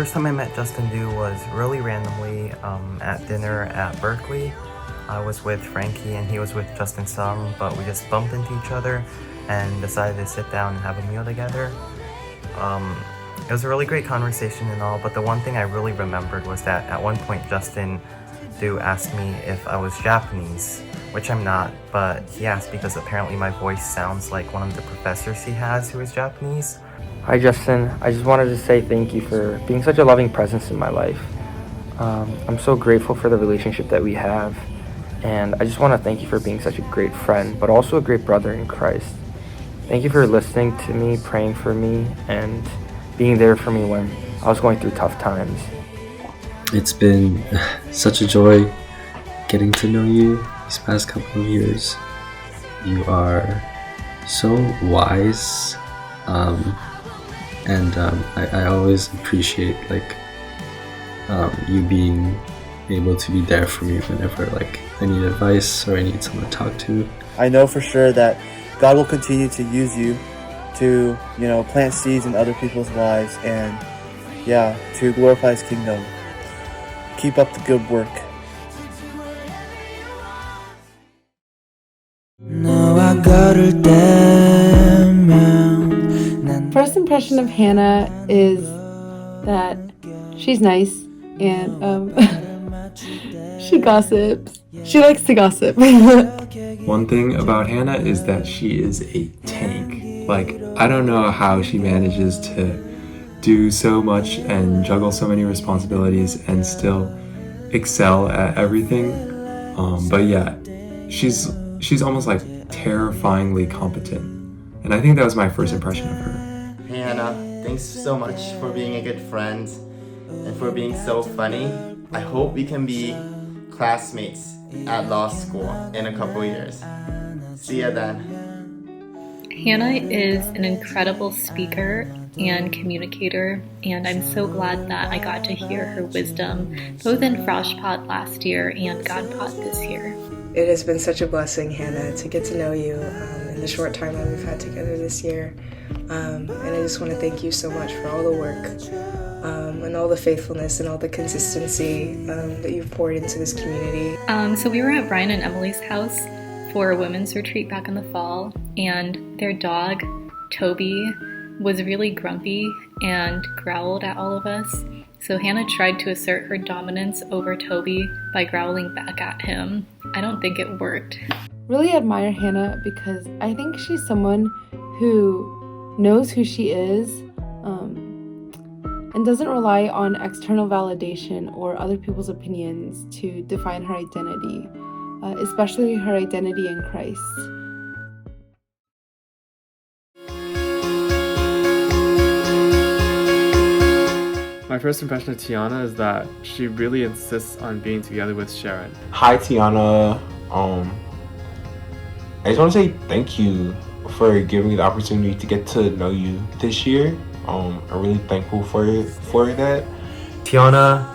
first time I met Justin Du was really randomly at dinner at Berkeley. I was with Frankie and he was with Justin Sung, but we just bumped into each other and decided to sit down and have a meal together. It was a really great conversation and all, but the one thing I really remembered was that at one point Justin Du asked me if I was Japanese, which I'm not, but he asked because apparently my voice sounds like one of the professors he has who is Japanese. Hi Justin, I just wanted to say thank you for being such a loving presence in my life. I'm so grateful for the relationship that we have, and I just want to thank you for being such a great friend, but also a great brother in Christ. Thank you for listening to me, praying for me, and being there for me when I was going through tough times. It's been such a joy getting to know you these past couple of years. You are so wise, and I always appreciate you being able to be there for me whenever I need advice or I need someone to talk to. I know for sure that God will continue to use you to, plant seeds in other people's lives and, to glorify His kingdom. Keep up the good work. First impression of Hannah is that she's nice and she gossips. She likes to gossip. One thing about Hannah is that she is a tank. I don't know how she manages to do so much and juggle so many responsibilities and still excel at everything. But yeah, she's almost terrifyingly competent. And I think that was my first impression of her. Hey Hannah, thanks so much for being a good friend and for being so funny. I hope we can be classmates at law school in a couple years. See ya then. Hannah is an incredible speaker and communicator, and I'm so glad that I got to hear her wisdom both in Frauspod last year and GodPod this year. It has been such a blessing, Hannah, to get to know you in the short time that we've had together this year. And I just want to thank you so much for all the work and all the faithfulness and all the consistency that you've poured into this community. So we were at Brian and Emily's house for a women's retreat back in the fall, and their dog, Toby, was really grumpy and growled at all of us. So Hannah tried to assert her dominance over Toby by growling back at him. I don't think it worked. Really admire Hannah because I think she's someone who knows who she is and doesn't rely on external validation or other people's opinions to define her identity, especially her identity in Christ. My first impression of Tiana is that she really insists on being together with Sharon. Hi Tiana, I just want to say thank you for giving me the opportunity to get to know you this year. I'm really thankful for that. Tiana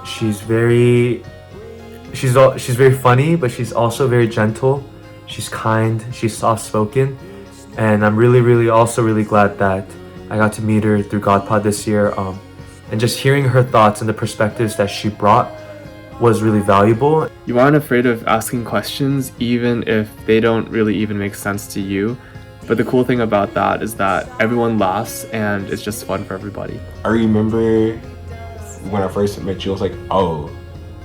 she's very funny, but she's also very gentle. She's kind, she's soft-spoken, and I'm really also really glad that I got to meet her through GodPod this year, and just hearing her thoughts and the perspectives that she brought was really valuable. You aren't afraid of asking questions even if they don't really even make sense to you. But the cool thing about that is that everyone laughs and it's just fun for everybody. I remember when I first met you, I was like, oh,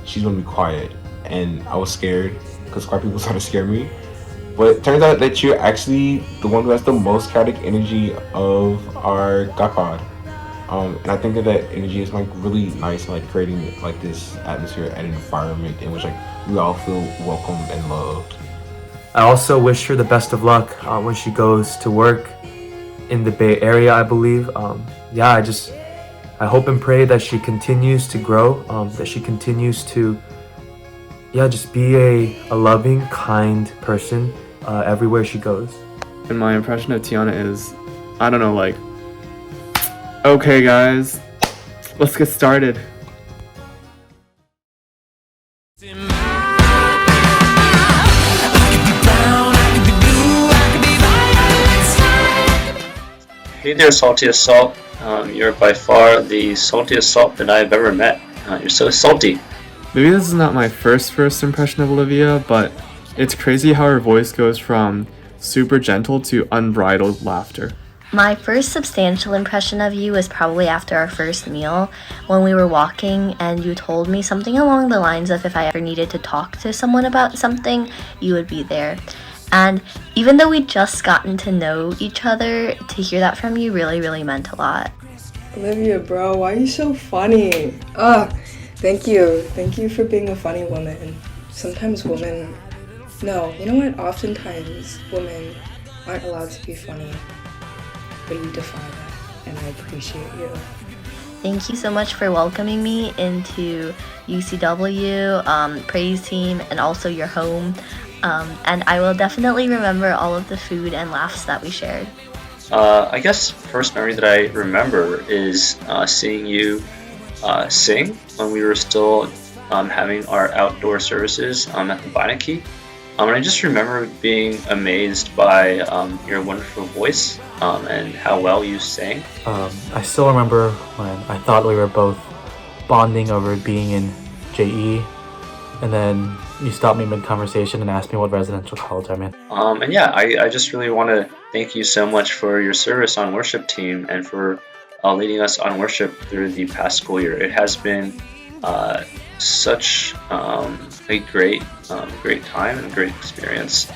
she's gonna be quiet. And I was scared because quiet people started to scare me. But it turns out that you're actually the one who has the most chaotic energy of our GodPod. And I think that energy is really nice, creating this atmosphere and environment in which we all feel welcomed and loved. I also wish her the best of luck when she goes to work in the Bay Area, I believe. I hope and pray that she continues to grow, that she continues to just be a loving, kind person everywhere she goes. And my impression of Tiana is, I don't know, okay guys, let's get started. Hey there, saltiest salt. You're by far the saltiest salt that I've ever met. You're so salty. Maybe this is not my first impression of Olivia, but it's crazy how her voice goes from super gentle to unbridled laughter. My first substantial impression of you was probably after our first meal when we were walking and you told me something along the lines of if I ever needed to talk to someone about something, you would be there. And even though we'd just gotten to know each other, to hear that from you really, really meant a lot. Olivia, bro, why are you so funny? Thank you. Thank you for being a funny woman. Sometimes women... No, you know what? Oftentimes women aren't allowed to be funny. But you defy that, and I appreciate you. Thank you so much for welcoming me into UCW, Praise Team, and also your home. And I will definitely remember all of the food and laughs that we shared. I guess first memory that I remember is seeing you sing when we were still having our outdoor services at the Beinecke. And I just remember being amazed by your wonderful voice and how well you sang. I still remember when I thought we were both bonding over being in JE, and then you stopped me mid-conversation and asked me what residential college I'm in. And yeah, I just really want to thank you so much for your service on worship team and for leading us on worship through the past school year. It has been such a great time and a great experience.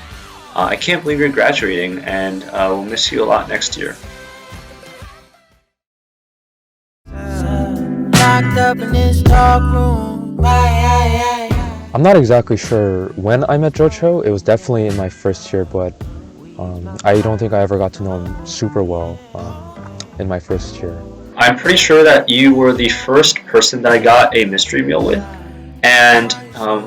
I can't believe you're graduating, and we'll miss you a lot next year. I'm not exactly sure when I met Jocho. It was definitely in my first year, but I don't think I ever got to know him super well in my first year. I'm pretty sure that you were the first person that I got a mystery meal with. And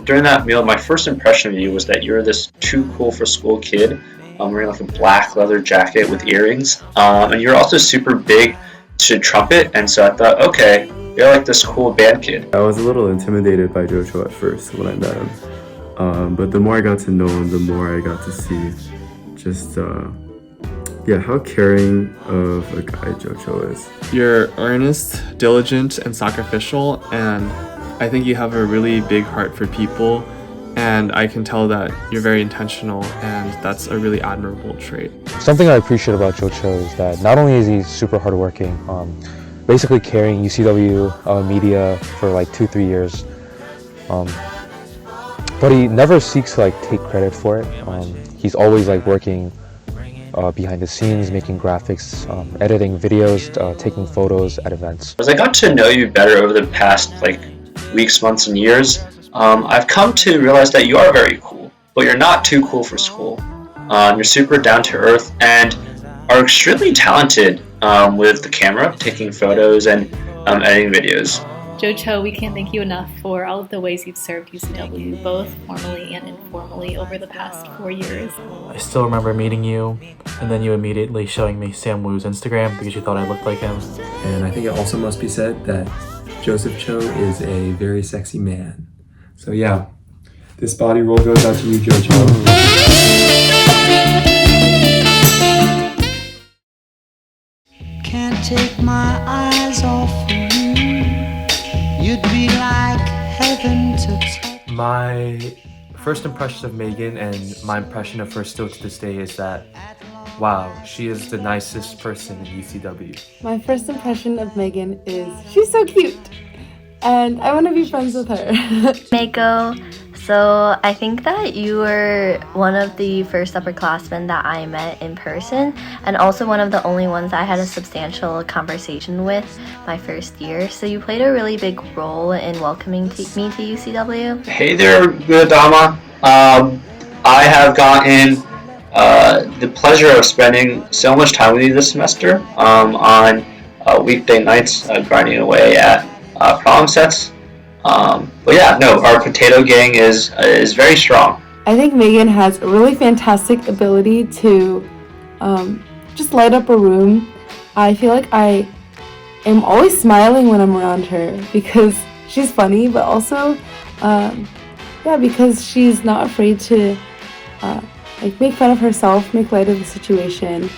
during that meal, my first impression of you was that you're this too cool for school kid, wearing like a black leather jacket with earrings. And you're also super big to trumpet, and so I thought, okay, you're like this cool band kid. I was a little intimidated by Jocho at first when I met him. But the more I got to know him, the more I got to see just how caring of a guy Jocho is. You're earnest, diligent, and sacrificial, and I think you have a really big heart for people, and I can tell that you're very intentional, and that's a really admirable trait. Something I appreciate about Jocho is that not only is he super hardworking, basically carrying UCW media for like 2-3 years, but he never seeks to like take credit for it. He's always like working behind the scenes, making graphics, editing videos, taking photos at events. As I got to know you better over the past weeks, months, and years, I've come to realize that you are very cool, but you're not too cool for school. You're super down to earth and are extremely talented with the camera, taking photos and editing videos. Jocho, we can't thank you enough for all of the ways you've served UCW, both formally and informally, over the past 4 years. I still remember meeting you, and then you immediately showing me Sam Woo's Instagram because you thought I looked like him. And I think it also must be said that Joseph Cho is a very sexy man. So yeah, this body roll goes out to you, Jocho. Can't take my eyes off you. You'd be like heaven to touch. My first impression of Megan and my impression of her still to this day is that, wow, she is the nicest person in UCW. My first impression of Megan is she's so cute, and I want to be friends with her. Mako, so I think that you were one of the first upperclassmen that I met in person, and also one of the only ones I had a substantial conversation with my first year. So you played a really big role in welcoming me to UCW. Hey there, good Dama. I have gotten the pleasure of spending so much time with you this semester on weekday nights, grinding away at problem sets. But yeah, no, our potato gang is very strong. I think Megan has a really fantastic ability to just light up a room. I feel like I am always smiling when I'm around her because she's funny, but also, because she's not afraid to make fun of herself, make light of the situation.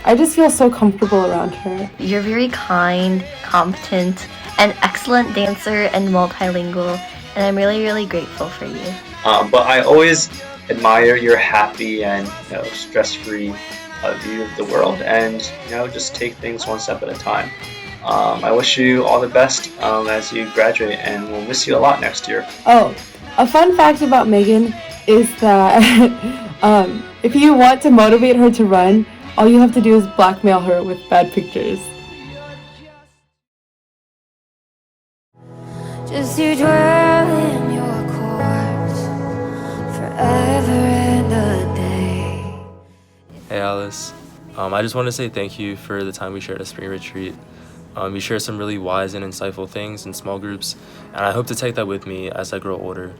I just feel so comfortable around her. You're very kind, competent, an excellent dancer, and multilingual, and I'm really, really grateful for you. But I always admire your happy and stress-free view of the world, and just take things one step at a time. I wish you all the best as you graduate, and we'll miss you a lot next year. Oh, a fun fact about Megan is that if you want to motivate her to run, all you have to do is blackmail her with bad pictures. Just to dwell in your courts forever and a day. Hey Alice, I just want to say thank you for the time we shared at spring retreat. You shared some really wise and insightful things in small groups, and I hope to take that with me as I grow older.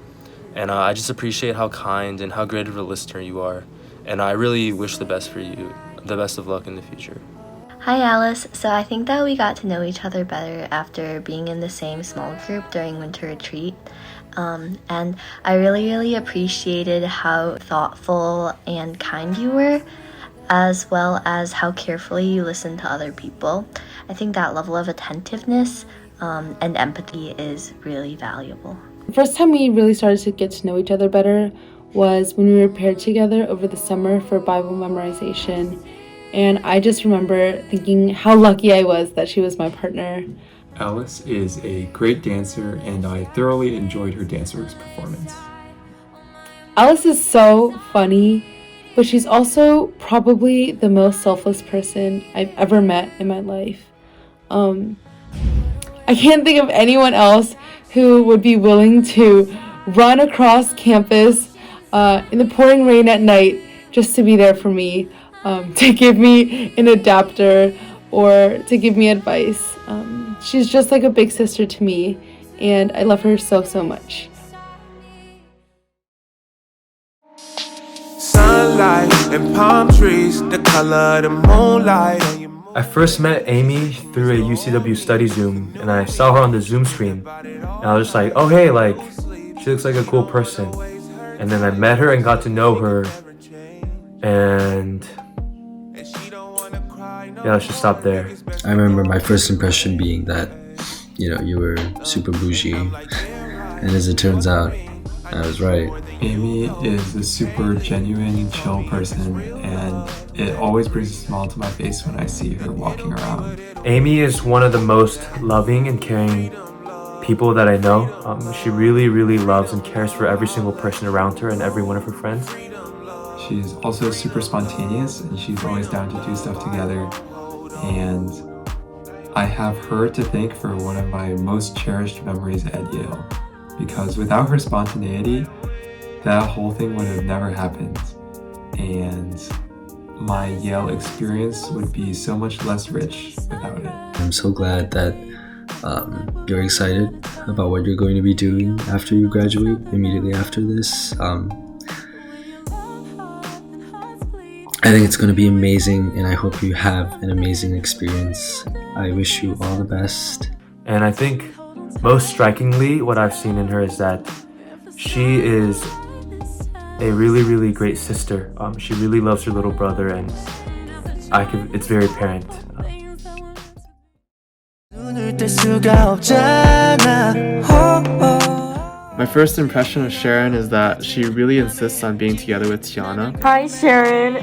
And I just appreciate how kind and how great of a listener you are, and I really wish the best for you, the best of luck in the future. Hi Alice, so I think that we got to know each other better after being in the same small group during winter retreat. And I really, really appreciated how thoughtful and kind you were, as well as how carefully you listened to other people. I think that level of attentiveness and empathy is really valuable. The first time we really started to get to know each other better was when we were paired together over the summer for Bible memorization. And I just remember thinking how lucky I was that she was my partner. Alice is a great dancer, and I thoroughly enjoyed her DanceWorks performance. Alice is so funny, but she's also probably the most selfless person I've ever met in my life. I can't think of anyone else who would be willing to run across campus in the pouring rain at night just to be there for me, to give me an adapter or to give me advice. She's just like a big sister to me, and I love her so, so much. Sunlight and palm trees, the color of the moonlight. I first met Amy through a UCW study Zoom, and I saw her on the Zoom screen, and I was just like, oh hey, like, she looks like a cool person. And then I met her and got to know her, and yeah, let's just stop there. I remember my first impression being that, you were super bougie, and as it turns out, I was right. Amy is a super genuine, chill person, and it always brings a smile to my face when I see her walking around. Amy is one of the most loving and caring people that I know. She really, really loves and cares for every single person around her and every one of her friends. She's also super spontaneous, and she's always down to do stuff together. And I have her to thank for one of my most cherished memories at Yale, because without her spontaneity, that whole thing would have never happened. And my Yale experience would be so much less rich without it. I'm so glad that you're excited about what you're going to be doing after you graduate, immediately after this. I think it's going to be amazing, and I hope you have an amazing experience. I wish you all the best. And I think most strikingly, what I've seen in her is that she is a really, really great sister. She really loves her little brother, and it's very apparent. My first impression of Sharon is that she really insists on being together with Tiana. Hi Sharon.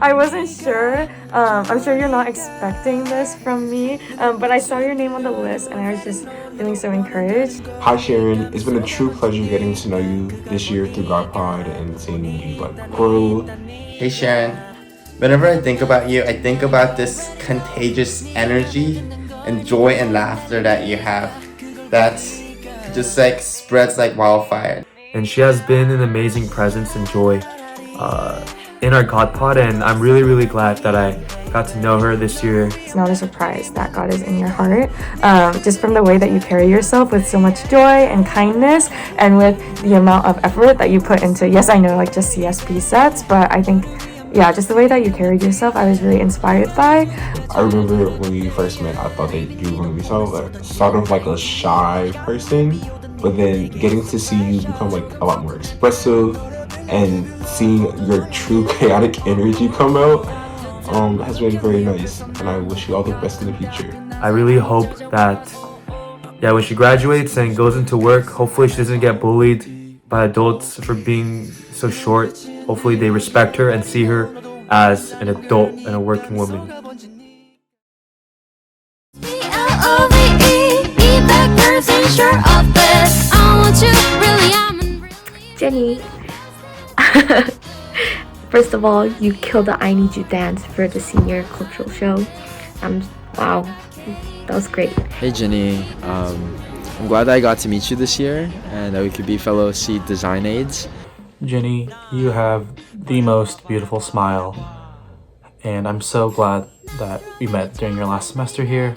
I wasn't sure. I'm sure you're not expecting this from me, but I saw your name on the list and I was just feeling so encouraged. Hi Sharon, it's been a true pleasure getting to know you this year through GodPod and seeing you grow. Hey Sharon, whenever I think about you, I think about this contagious energy and joy and laughter that you have. That's just spreads like wildfire. And she has been an amazing presence and joy in our GodPod, and I'm really, really glad that I got to know her this year. It's not a surprise that God is in your heart, just from the way that you carry yourself with so much joy and kindness, and with the amount of effort that you put into, yes, I know, like just CSP sets, but I think, yeah, just the way that you carried yourself, I was really inspired by. I remember when we first met, I thought that you were going to be sort of like a shy person, but then getting to see you become like a lot more expressive and seeing your true chaotic energy come out, has been very nice, and I wish you all the best in the future. I really hope that, when she graduates and goes into work, hopefully she doesn't get bullied by adults for being so short. Hopefully they respect her and see her as an adult and a working woman. Jenny, first of all, you killed the I Need You dance for the senior cultural show. Wow, that was great. Hey Jenny, I'm glad that I got to meet you this year and that we could be fellow Seed Design Aides. Jenny, you have the most beautiful smile, and I'm so glad that we met during your last semester here.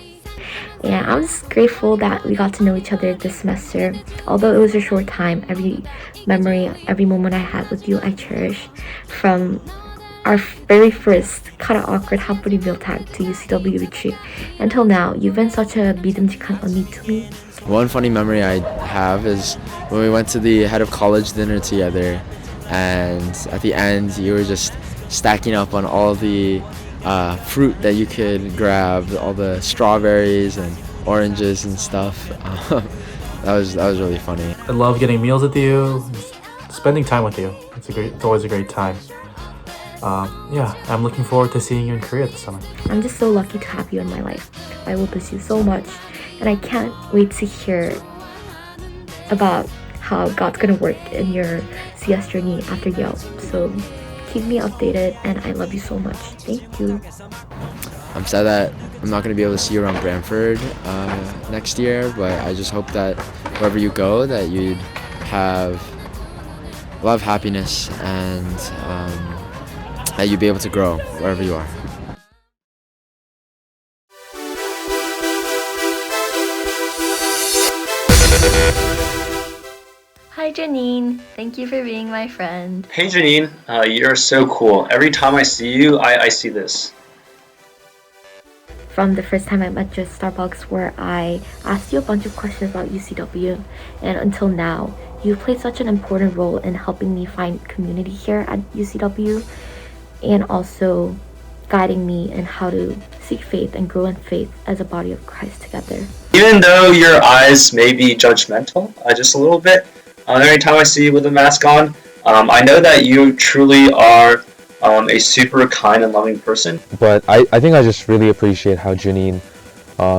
Yeah, I was grateful that we got to know each other this semester. Although it was a short time, every memory, every moment I had with you, I cherish. From our very first kind of awkward 하뿌리 meal tag to UCW retreat until now, you've been such a 믿음직한 언니 to me. One funny memory I have is when we went to the head of college dinner together, and at the end you were just stacking up on all the fruit that you could grab, all the strawberries and oranges and stuff. That was really funny. I love getting meals with you, spending time with you. It's always a great time. I'm looking forward to seeing you in Korea this summer. I'm just so lucky to have you in my life. I will miss you so much, and I can't wait to hear about how God's gonna work in your CS journey after Yale. So keep me updated, and I love you so much. Thank you. I'm sad that I'm not going to be able to see you around Brantford next year, but I just hope that wherever you go, that you'd have a lot of happiness and that you'd be able to grow wherever you are. Hi Janine, thank you for being my friend. Hey Janine, you're so cool. Every time I see you, I see this. From the first time I met you at Starbucks, where I asked you a bunch of questions about UCW, and until now, you've played such an important role in helping me find community here at UCW, and also guiding me in how to seek faith and grow in faith as a body of Christ together. Even though your eyes may be judgmental, just a little bit, every time I see you with a mask on, I know that you truly are a super kind and loving person. But I think I just really appreciate how Janine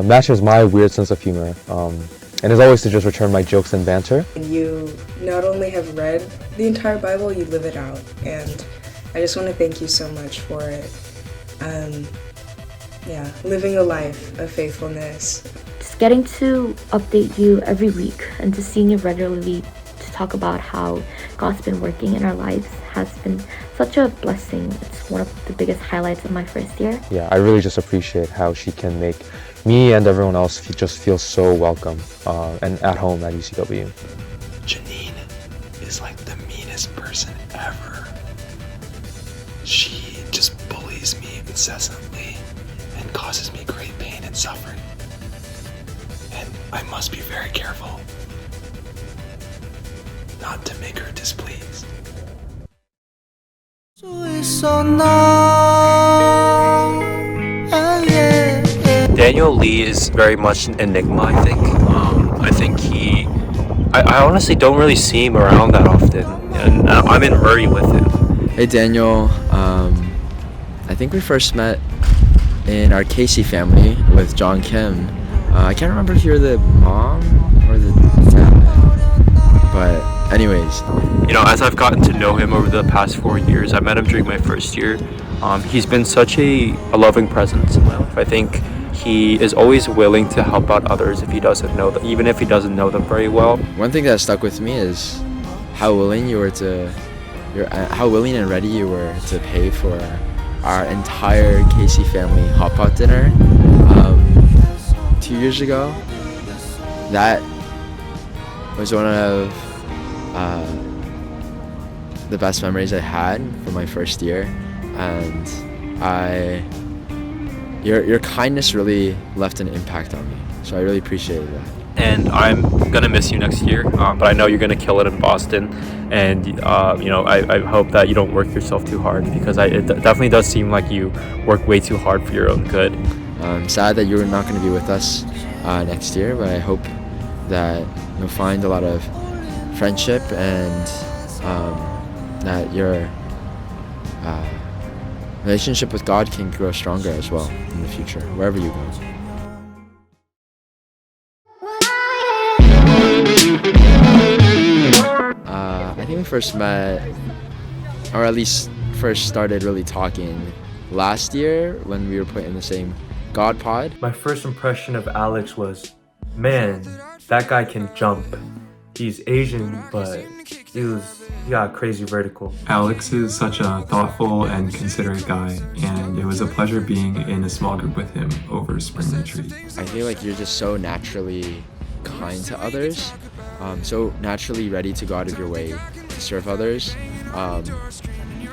matches my weird sense of humor and is always to just return my jokes and banter. You not only have read the entire Bible, you live it out, and I just want to thank you so much for it. Living a life of faithfulness. Just getting to update you every week and to seeing you regularly to talk about how God's been working in our lives has been such a blessing. It's one of the biggest highlights of my first year. Yeah, I really just appreciate how she can make me and everyone else just feel so welcome and at home at UCW. Janine is like the meanest person ever. She just bullies me incessantly and causes me great pain and suffering. And I must be very careful not to make her displeased. Daniel Lee is very much an enigma, I think. I think I honestly don't really see him around that often, and I'm in a hurry with him. Hey Daniel, I think we first met in our Casey family with John Kim. I can't remember if you're the mom or the dad, but anyways. As I've gotten to know him over the past 4 years, I met him during my first year. He's been such a loving presence in my life. I think he is always willing to help out others if he doesn't know them, even if he doesn't know them very well. One thing that stuck with me is how willing and ready you were to pay for our entire Casey family hot pot dinner 2 years ago. That was one of the best memories I had from my first year, and your kindness really left an impact on me, so I really appreciated that. and I'm gonna miss you next year. But I know you're gonna kill it in Boston, and I hope that you don't work yourself too hard, because it definitely does seem like you work way too hard for your own good. I'm sad that you're not going to be with us next year, but I hope that you'll find a lot of friendship and that your relationship with God can grow stronger as well in the future, wherever you go. I think we first met, or at least first started really talking last year when we were put in the same God pod. My first impression of Alex was, man, that guy can jump. He's Asian, but he got crazy vertical. Alex is such a thoughtful and considerate guy, and it was a pleasure being in a small group with him over spring retreat. I feel like you're just so naturally kind to others, so naturally ready to go out of your way to serve others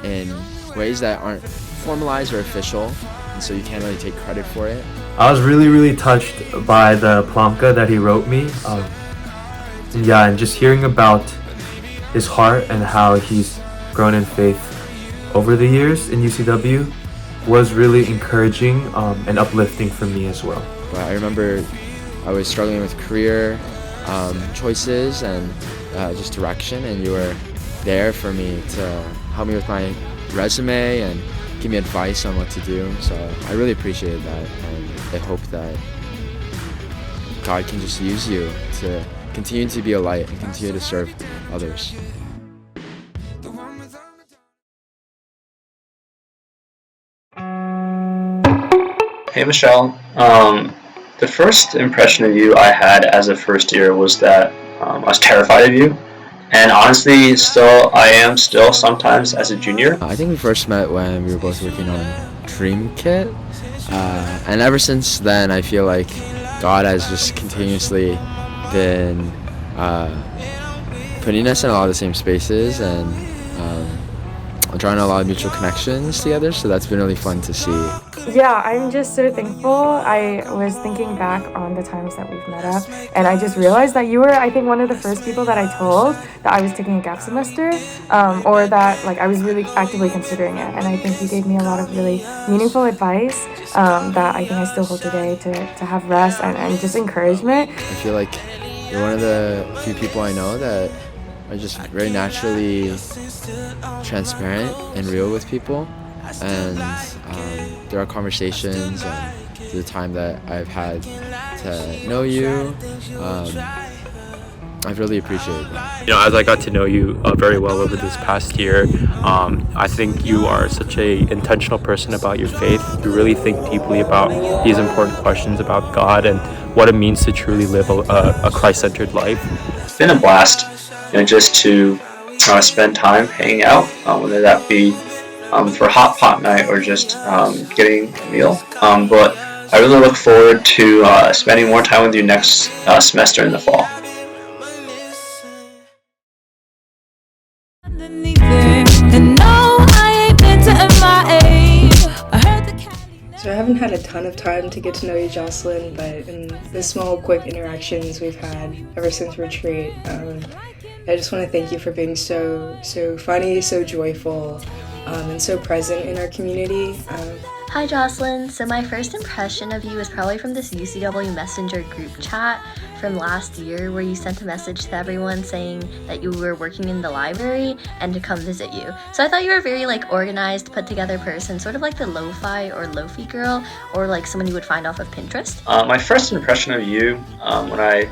in ways that aren't formalized or official, and so you can't really take credit for it. I was really touched by the plamka that he wrote me. And just hearing about his heart and how he's grown in faith over the years in UCW was really encouraging and uplifting for me as well. But I remember I was struggling with career choices and just direction, and you were there for me to help me with my resume and give me advice on what to do. So I really appreciated that, and I hope that God can just use you to continue to be a light and continue to serve others. Hey Michelle, the first impression of you I had as a first year was that I was terrified of you, and honestly I am still sometimes as a junior. I think we first met when we were both working on Dream Kit, and ever since then I feel like God has just continuously been putting us in a lot of the same spaces and drawing a lot of mutual connections together, so that's been really fun to see. Yeah, I'm just so thankful. I was thinking back on the times that we've met up, and I just realized that you were, I think, one of the first people that I told that I was taking a gap semester, or that I was really actively considering it. And I think you gave me a lot of really meaningful advice that I think I still hold today to have rest and just encouragement. I feel like you're one of the few people I know that are just very naturally transparent and real with people. And there are conversations and the time that I've had to know you, I've really appreciated that. As I got to know you very well over this past year, I think you are such a intentional person about your faith. You really think deeply about these important questions about God and what it means to truly live a Christ-centered life. It's been a blast, just to spend time hanging out, whether that be for hot pot night or just getting a meal. But I really look forward to spending more time with you next semester in the fall. So I haven't had a ton of time to get to know you, Jocelyn, but in the small, quick interactions we've had ever since retreat, I just want to thank you for being so funny, so joyful, and so present in our community. Hi Jocelyn, so my first impression of you is probably from this UCW Messenger group chat from last year where you sent a message to everyone saying that you were working in the library and to come visit you. So I thought you were a very organized, put together person, sort of like the lo-fi or lofi girl, or like someone you would find off of Pinterest. My first impression of you when I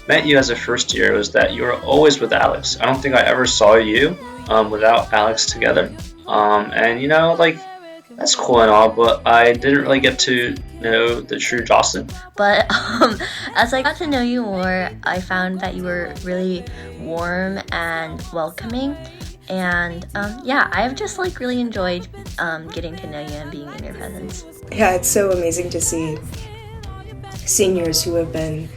met you as a first year was that you were always with Alex. I don't think I ever saw you without Alex together. And that's cool and all, but I didn't really get to know the true Jocelyn. But as I got to know you more, I found that you were really warm and welcoming. And I've just really enjoyed getting to know you and being in your presence. Yeah, it's so amazing to see seniors who have been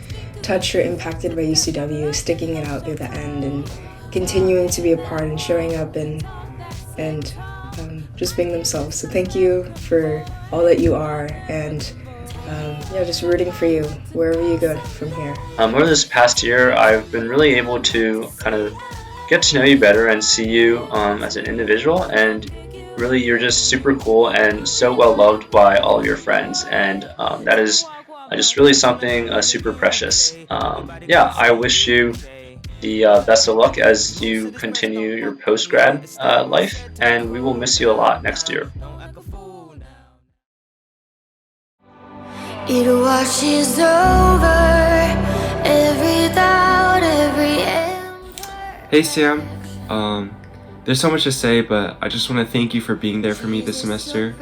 touched or impacted by UCW sticking it out through the end and continuing to be a part and showing up and just being themselves. So thank you for all that you are, and yeah, just rooting for you wherever you go from here. Over this past year, I've been really able to kind of get to know you better and see you as an individual, and really you're just super cool and so well loved by all of your friends, and that is just really something super precious. Yeah, I wish you the best of luck as you continue your post-grad life, and we will miss you a lot next year. It washes over every doubt, every end. Hey Sam, there's so much to say, but I just want to thank you for being there for me this semester.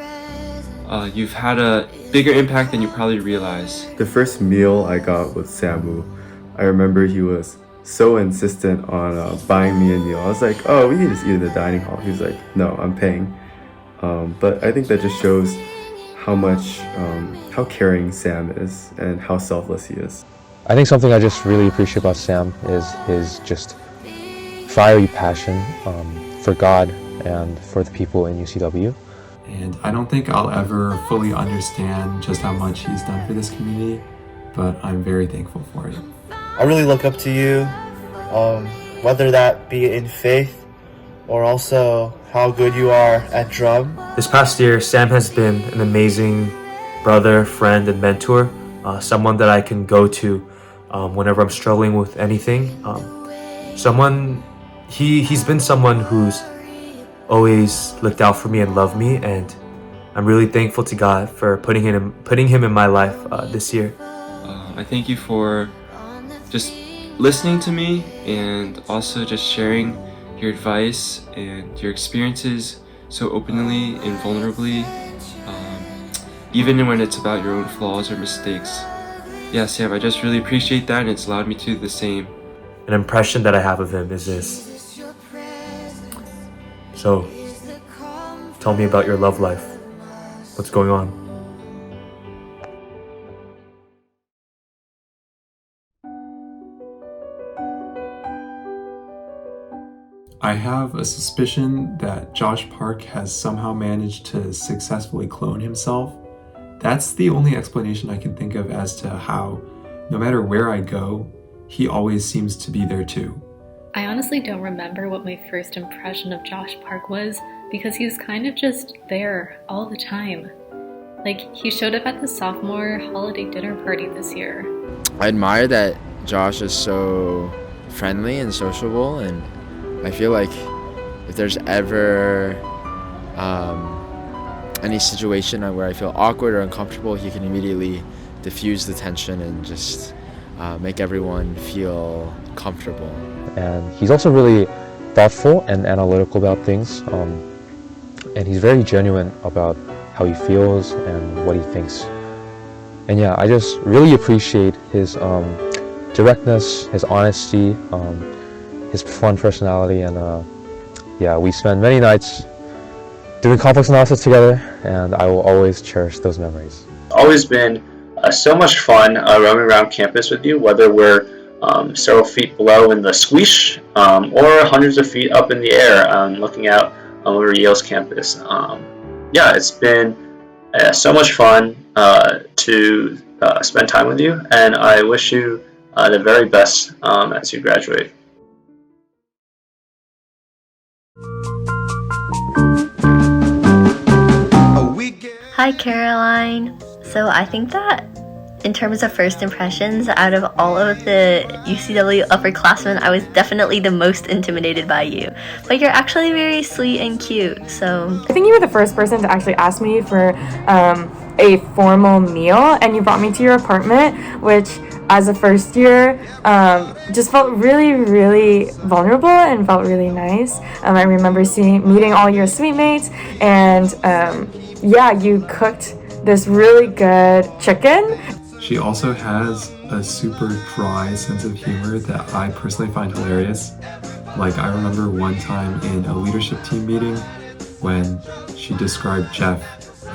You've had a bigger impact than you probably realize. The first meal I got with Samu, I remember he was so insistent on buying me a meal. I was like, oh, we can just eat in the dining hall. He was like, no, I'm paying. But I think that just shows how caring Sam is and how selfless he is. I think something I just really appreciate about Sam is his just fiery passion for God and for the people in UCW. And I don't think I'll ever fully understand just how much he's done for this community, but I'm very thankful for it. I really look up to you, whether that be in faith or also how good you are at drum. This past year, Sam has been an amazing brother, friend, and mentor. Someone that I can go to whenever I'm struggling with anything. He's been someone who's always looked out for me and loved me, and I'm really thankful to God for putting him in my life this year. I thank you for just listening to me and also just sharing your advice and your experiences so openly and vulnerably, even when it's about your own flaws or mistakes. Yeah, Sam, I just really appreciate that, and it's allowed me to do the same. An impression that I have of him is this. So, tell me about your love life. What's going on? I have a suspicion that Josh Park has somehow managed to successfully clone himself. That's the only explanation I can think of as to how, no matter where I go, he always seems to be there too. I honestly don't remember what my first impression of Josh Park was, because he was kind of just there all the time. Like, he showed up at the sophomore holiday dinner party this year. I admire that Josh is so friendly and sociable, and I feel like if there's ever any situation where I feel awkward or uncomfortable, he can immediately diffuse the tension and just make everyone feel comfortable. And he's also really thoughtful and analytical about things, and he's very genuine about how he feels and what he thinks. And yeah, I just really appreciate his directness, his honesty, his fun personality, and yeah, we spend many nights doing complex analysis together, and I will always cherish those memories. Always been so much fun roaming around campus with you, whether we're several feet below in the squish or hundreds of feet up in the air looking out over Yale's campus. Yeah, it's been so much fun to spend time with you, and I wish you the very best as you graduate. Hi, Caroline. So I think that in terms of first impressions, out of all of the UCW upperclassmen, I was definitely the most intimidated by you. But you're actually very sweet and cute, so... I think you were the first person to actually ask me for a formal meal, and you brought me to your apartment, which as a first year just felt really, really vulnerable and felt really nice. I remember meeting all your suite mates, and yeah, you cooked this really good chicken. She also has a super dry sense of humor that I personally find hilarious. Like, I remember one time in a leadership team meeting when she described Jeff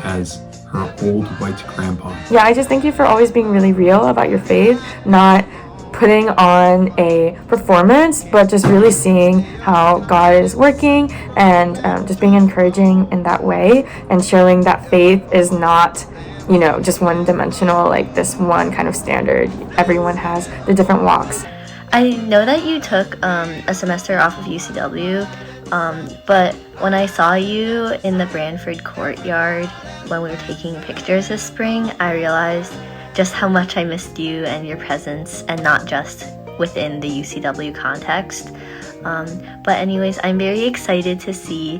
as her old white grandpa. Yeah, I just thank you for always being really real about your faith, not putting on a performance, but just really seeing how God is working, and just being encouraging in that way, and showing that faith is not just one-dimensional, like this one kind of standard. Everyone has the different walks. I know that you took a semester off of UCW, but when I saw you in the Branford courtyard when we were taking pictures this spring, I realized just how much I missed you and your presence, and not just within the UCW context. But anyways, I'm very excited to see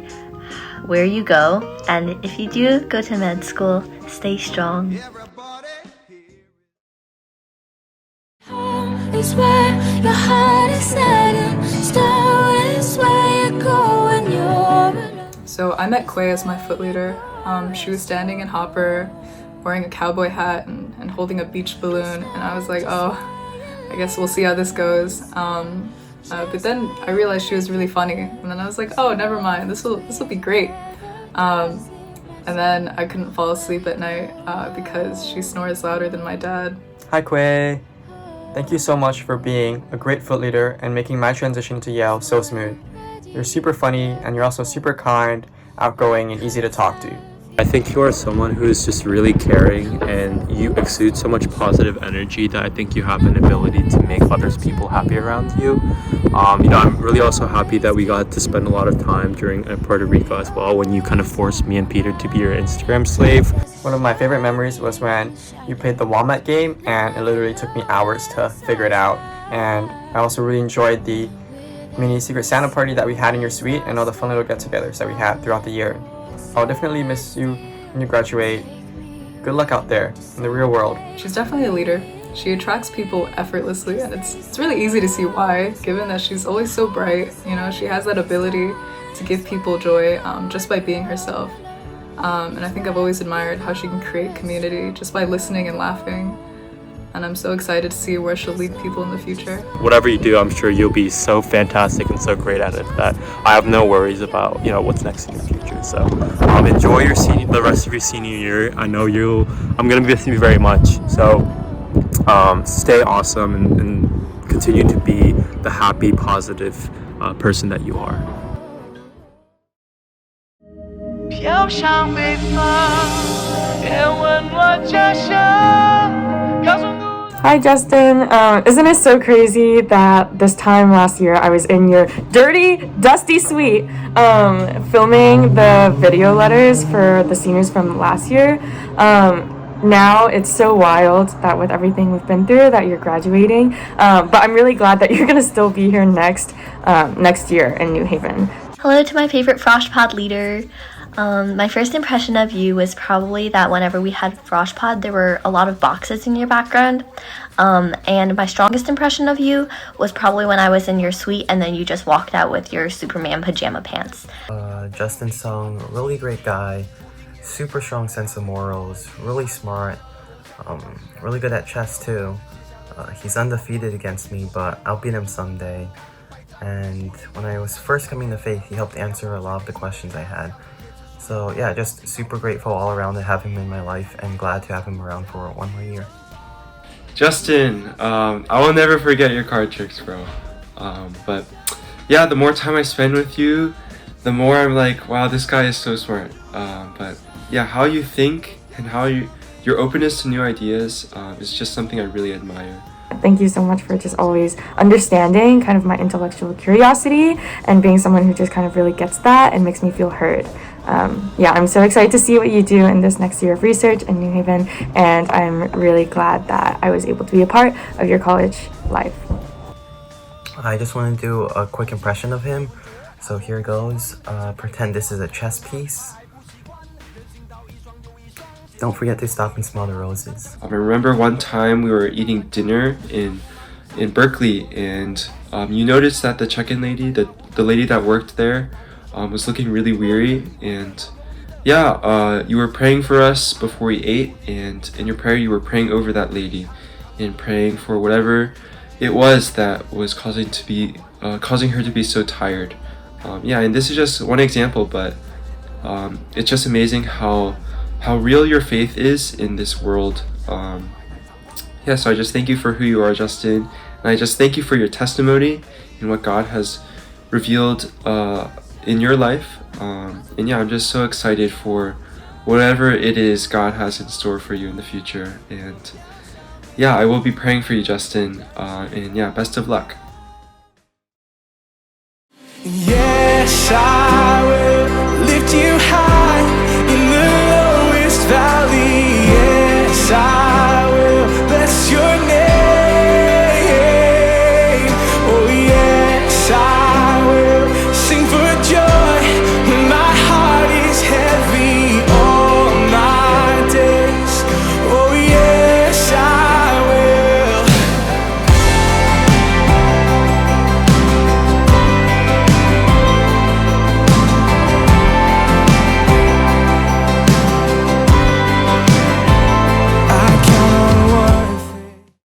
where you go, and if you do go to med school, stay strong. Is where your heart is set and star is where you go when you're alone. So I met Quay as my foot leader. She was standing in Hopper wearing a cowboy hat and holding a beach balloon, and I was like, oh, I guess we'll see how this goes. But then I realized she was really funny, and then I was like, oh, never mind, this will be great. And then I couldn't fall asleep at night because she snores louder than my dad. Hi Quay. Thank you so much for being a great foot leader and making my transition to Yale so smooth. You're super funny, and you're also super kind, outgoing, and easy to talk to. I think you are someone who is just really caring, and you exude so much positive energy that I think you have an ability to make others people happy around you. I'm really also happy that we got to spend a lot of time during Puerto Rico as well, when you kind of forced me and Peter to be your Instagram slave. One of my favorite memories was when you played the Walmart game, and it literally took me hours to figure it out. And I also really enjoyed the mini Secret Santa party that we had in your suite, and all the fun little get-togethers that we had throughout the year. I'll definitely miss you when you graduate. Good luck out there in the real world. She's definitely a leader. She attracts people effortlessly, and it's really easy to see why, given that she's always so bright. She has that ability to give people joy just by being herself. And I think I've always admired how she can create community just by listening and laughing. And I'm so excited to see where she'll lead people in the future. Whatever you do, I'm sure you'll be so fantastic and so great at it that I have no worries about what's next in your future. So enjoy the rest of your senior year. I know I'm gonna miss you very much. So stay awesome and continue to be the happy, positive person that you are. Hi Justin, isn't it so crazy that this time last year I was in your dirty, dusty suite filming the video letters for the seniors from last year. Now it's so wild that with everything we've been through that you're graduating, but I'm really glad that you're gonna still be here next year in New Haven. Hello to my favorite Frosh Pod leader. My first impression of you was probably that whenever we had Frosh Pod, there were a lot of boxes in your background. And my strongest impression of you was probably when I was in your suite and then you just walked out with your Superman pajama pants. Justin Sung, really great guy, super strong sense of morals, really smart, really good at chess too. He's undefeated against me, but I'll beat him someday. And when I was first coming to faith, he helped answer a lot of the questions I had. So yeah, just super grateful all around to have him in my life, and glad to have him around for one more year. Justin, I will never forget your card tricks, bro. But yeah, the more time I spend with you, the more I'm like, wow, this guy is so smart. But yeah, how you think and how your openness to new ideas is just something I really admire. Thank you so much for just always understanding kind of my intellectual curiosity and being someone who just kind of really gets that and makes me feel heard. I'm so excited to see what you do in this next year of research in New Haven, and I'm really glad that I was able to be a part of your college life. I just want to do a quick impression of him. So here goes. Pretend this is a chess piece. Don't forget to stop and smell the roses. I remember one time we were eating dinner in Berkeley, and you noticed that the check-in lady, the lady that worked there, was looking really weary, and you were praying for us before we ate, and in your prayer you were praying over that lady and praying for whatever it was that was causing her to be so tired. And this is just one example, but it's just amazing how real your faith is in this world. So I just thank you for who you are, Justin, and I just thank you for your testimony and what God has revealed in your life. I'm just so excited for whatever it is God has in store for you in the future. And yeah, I will be praying for you, Justin. And yeah, best of luck. Yes, I